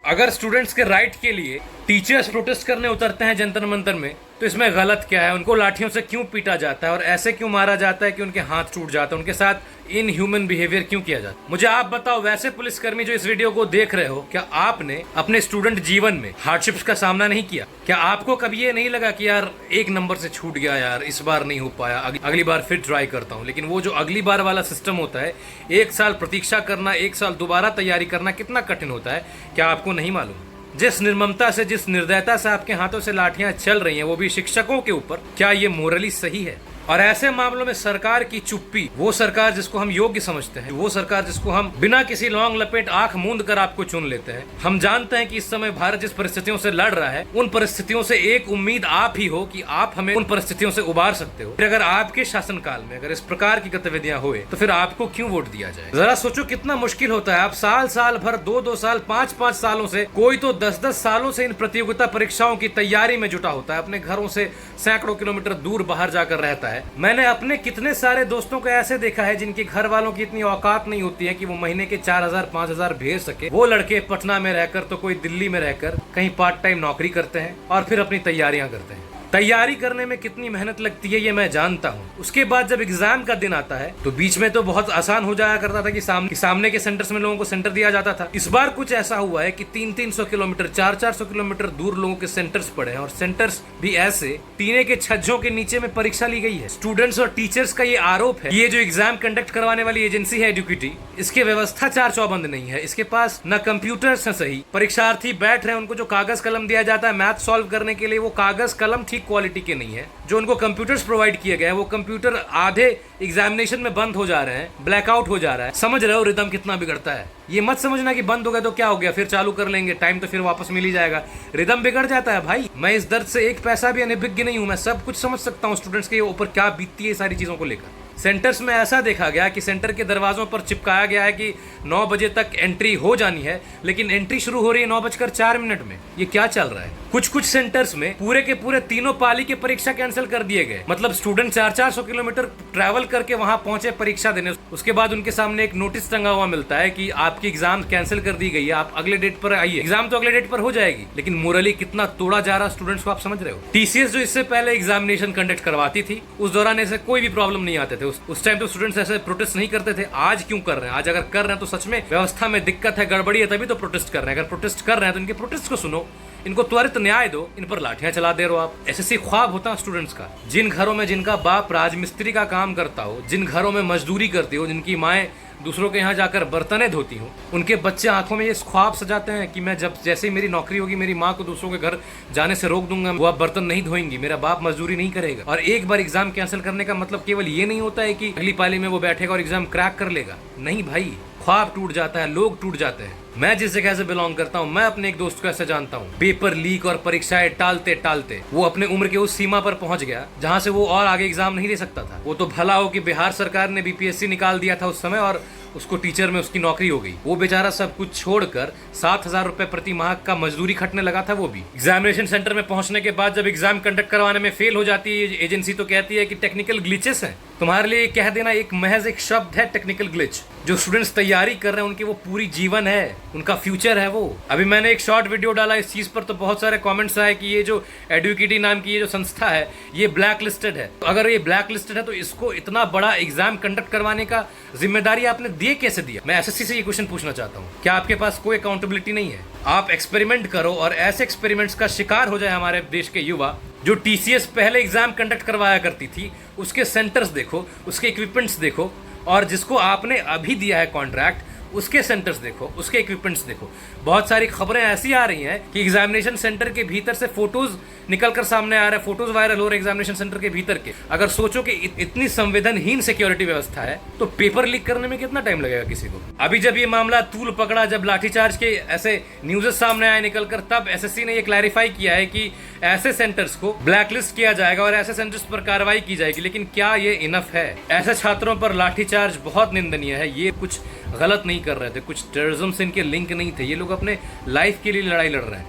अगर स्टूडेंट्स के राइट के लिए टीचर्स प्रोटेस्ट करने उतरते हैं जंतर मंतर में, तो इसमें गलत क्या है? उनको लाठियों से क्यों पीटा जाता है और ऐसे क्यों मारा जाता है कि उनके हाथ टूट जाते हैं? उनके साथ इनह्यूमन बिहेवियर क्यों किया जाता है? मुझे आप बताओ, वैसे पुलिसकर्मी जो इस वीडियो को देख रहे हो, क्या आपने अपने स्टूडेंट जीवन में हार्डशिप्स का सामना नहीं किया? क्या आपको कभी ये नहीं लगा कि यार एक नंबर से छूट गया, यार इस बार नहीं हो पाया, अगली बार फिर ट्राई करता हूँ? लेकिन वो जो अगली बार वाला सिस्टम होता है, एक साल प्रतीक्षा करना, एक साल दोबारा तैयारी करना कितना कठिन होता है, क्या आपको नहीं मालूम? जिस निर्ममता से, जिस निर्दयता से आपके हाथों से लाठियां चल रही हैं, वो भी शिक्षकों के ऊपर, क्या ये मोरली सही है? और ऐसे मामलों में सरकार की चुप्पी, वो सरकार जिसको हम योग्य समझते हैं, वो सरकार जिसको हम बिना किसी लौंग लपेट आंख मूंद कर आपको चुन लेते हैं। हम जानते हैं कि इस समय भारत जिस परिस्थितियों से लड़ रहा है, उन परिस्थितियों से एक उम्मीद आप ही हो कि आप हमें उन परिस्थितियों से उबार सकते हो। फिर अगर आपके शासनकाल में अगर इस प्रकार की गतिविधियां हुए, तो फिर आपको क्यों वोट दिया जाए? जरा सोचो कितना मुश्किल होता है। आप साल भर, 2 साल, 5 सालों से, कोई तो 10 सालों से इन प्रतियोगिता परीक्षाओं की तैयारी में जुटा होता है, अपने घरों से सैकड़ों किलोमीटर दूर बाहर जाकर रहता है। मैंने अपने कितने सारे दोस्तों को ऐसे देखा है जिनके घर वालों की इतनी औकात नहीं होती है कि वो महीने के 4000-5000 भेज सके। वो लड़के पटना में रहकर तो कोई दिल्ली में रहकर कहीं पार्ट टाइम नौकरी करते हैं और फिर अपनी तैयारियां करते हैं। तैयारी करने में कितनी मेहनत लगती है ये मैं जानता हूँ। उसके बाद जब एग्जाम का दिन आता है तो बीच में तो बहुत आसान हो जाया करता था कि सामने के सेंटर्स में लोगों को सेंटर दिया जाता था। इस बार कुछ ऐसा हुआ है कि 300-300 किलोमीटर, 400-400 किलोमीटर दूर लोगों के सेंटर्स पड़े हैं, और सेंटर्स भी ऐसे टीने के छज्जों के नीचे में परीक्षा ली गई है। स्टूडेंट्स और टीचर्स का ये आरोप है, ये जो एग्जाम कंडक्ट करवाने वाली एजेंसी है एडुकेटी, इसकी व्यवस्था चार चौबंद नहीं है। इसके पास न कंप्यूटर्स है सही, परीक्षार्थी बैठ रहे हैं, उनको जो कागज कलम दिया जाता है मैथ सॉल्व करने के लिए, वो कागज कलम ठीक क्वालिटी के नहीं है। जो उनको कंप्यूटर्स प्रोवाइड किए गए हैं, वो कंप्यूटर आधे एग्जामिनेशन में बंद हो जा रहे हैं, ब्लैकआउट हो जा रहा है। समझ रहे हो रिदम कितना बिगड़ता है? ये मत समझना कि बंद हो गया तो क्या हो गया, फिर चालू कर लेंगे, टाइम तो फिर वापस मिल ही जाएगा। रिदम बिगड़ जाता है भाई। मैं इस दर्द से एक पैसा भी अनभिज्ञ नहीं हूं, मैं सब कुछ समझ सकता हूं स्टूडेंट्स के ऊपर क्या बीतती है सारी चीजों को लेकर। सेंटर्स में ऐसा देखा गया कि सेंटर के दरवाजों पर चिपकाया गया है कि 9 बजे तक एंट्री हो जानी है, लेकिन एंट्री शुरू हो रही है 9:04 में। ये क्या चल रहा है? कुछ सेंटर्स में पूरे के पूरे तीनों पाली के परीक्षा कैंसिल कर दिए गए। मतलब स्टूडेंट 400 किलोमीटर ट्रैवल करके वहां पहुंचे परीक्षा देने, उसके बाद उनके सामने एक नोटिस टंगा हुआ मिलता है कि आपकी एग्जाम कैंसिल कर दी गई है, आप अगले डेट पर आइए। एग्जाम तो अगले डेट पर हो जाएगी, लेकिन मोरली कितना तोड़ा जा रहा स्टूडेंट्स को, आप समझ रहे हो? टीसीएस जो इससे पहले एग्जामिनेशन कंडक्ट करवाती थी, उस दौरान ऐसे कोई भी प्रॉब्लम नहीं आते थे। उस टाइम तो स्टूडेंट्स ऐसे प्रोटेस्ट नहीं करते थे। आज क्यों कर रहे हैं? आज अगर कर रहे हैं तो सच में व्यवस्था में दिक्कत है, गड़बड़ी है, तभी तो प्रोटेस्ट कर रहे हैं। अगर प्रोटेस्ट कर रहे हैं तो इनके प्रोटेस्ट को सुनो, इनको त्वरित न्याय दो, इन पर लाठियां चला दे रहे हो आप। एसएससी ख्वाब होता है स्टूडेंट्स का। जिन घरों में जिनका बाप राजमिस्त्री का काम करता हो, जिन घरों में मजदूरी करती हो, जिनकी माएं दूसरों के यहाँ जाकर बर्तनें धोती हूँ, उनके बच्चे आंखों में ये ख्वाब सजाते हैं कि मैं जब जैसे ही मेरी नौकरी होगी, मेरी माँ को दूसरों के घर जाने से रोक दूंगा, वो अब बर्तन नहीं धोएंगी, मेरा बाप मजदूरी नहीं करेगा। और एक बार एग्जाम कैंसिल करने का मतलब केवल ये नहीं होता है कि अगली पाली में वो बैठेगा और एग्जाम क्रैक कर लेगा। नहीं भाई, ख्वाब टूट जाता है, लोग टूट जाते हैं। मैं जिस जगह से बिलोंग करता हूँ, मैं अपने एक दोस्त को ऐसे जानता हूँ, पेपर लीक और परीक्षाएं टालते टालते वो अपने उम्र के उस सीमा पर पहुंच गया जहां से वो और आगे एग्जाम नहीं दे सकता था। वो तो भला हो कि बिहार सरकार ने बीपीएससी निकाल दिया था उस समय, और उसको टीचर में उसकी नौकरी हो गई। वो बेचारा सब कुछ छोड़कर 7000 रुपए प्रति माह का मजदूरी खटने लगा था। वो भी एग्जामिनेशन सेंटर में पहुंचने के बाद जब एग्जाम कंडक्ट करवाने में फेल हो जाती है, एजेंसी तो कहती है कि टेक्निकल ग्लिचेस हैं। तुम्हारे लिए कह देना एक महज एक शब्द है, टेक्निकल ग्लिच। जो स्टूडेंट्स तैयारी कर रहे हैं उनकी वो पूरी जीवन है, उनका फ्यूचर है वो। अभी मैंने एक शॉर्ट वीडियो डाला इस चीज पर, तो बहुत सारे कमेंट्स आए कि ये जो एडुकेटी नाम की ये जो संस्था है, ये ब्लैक लिस्टेड है। तो अगर ये ब्लैक लिस्टेड है तो इसको इतना बड़ा एग्जाम कंडक्ट करवाने का जिम्मेदारी आपने दिए कैसे दिया? मैं एसएससी से ये क्वेश्चन पूछना चाहता हूँ। क्या आपके पास कोई अकाउंटेबिलिटी नहीं है? आप एक्सपेरिमेंट करो और ऐसे एक्सपेरिमेंट्स का शिकार हो जाए हमारे देश के युवा। जो टीसीएस पहले एग्जाम कंडक्ट करवाया करती थी, उसके सेंटर्स देखो, उसके इक्विपमेंट्स देखो, और जिसको आपने अभी दिया है कॉन्ट्रैक्ट, उसके सेंटर्स देखो, उसके इक्विपमेंट्स देखो। बहुत सारी खबरें ऐसी आ रही हैं कि एग्जामिनेशन सेंटर के भीतर से फोटोज निकलकर सामने आ रहे हैं, फोटोज वायरल हो रहे हैं एग्जामिनेशन सेंटर के भीतर के। अगर सोचो कि इतनी संवेदनहीन सिक्योरिटी व्यवस्था है, तो पेपर लीक करने में कितना टाइम लगेगा किसी को? अभी जब ये मामला तूल पकड़ा, जब लाठीचार्ज के ऐसे न्यूज़ेस सामने आए निकलकर, तब एसएससी ने ये क्लैरिफाई किया है कि ऐसे सेंटर्स को ब्लैकलिस्ट किया जाएगा और ऐसे सेंटर्स पर कार्रवाई की जाएगी। लेकिन क्या ये इनफ है? ऐसे छात्रों पर लाठीचार्ज बहुत निंदनीय है। ये कुछ गलत नहीं कर रहे थे, कुछ टेररिज्म से इनके लिंक नहीं थे, ये लोग अपने लाइफ के लिए लड़ाई लड़ रहे हैं।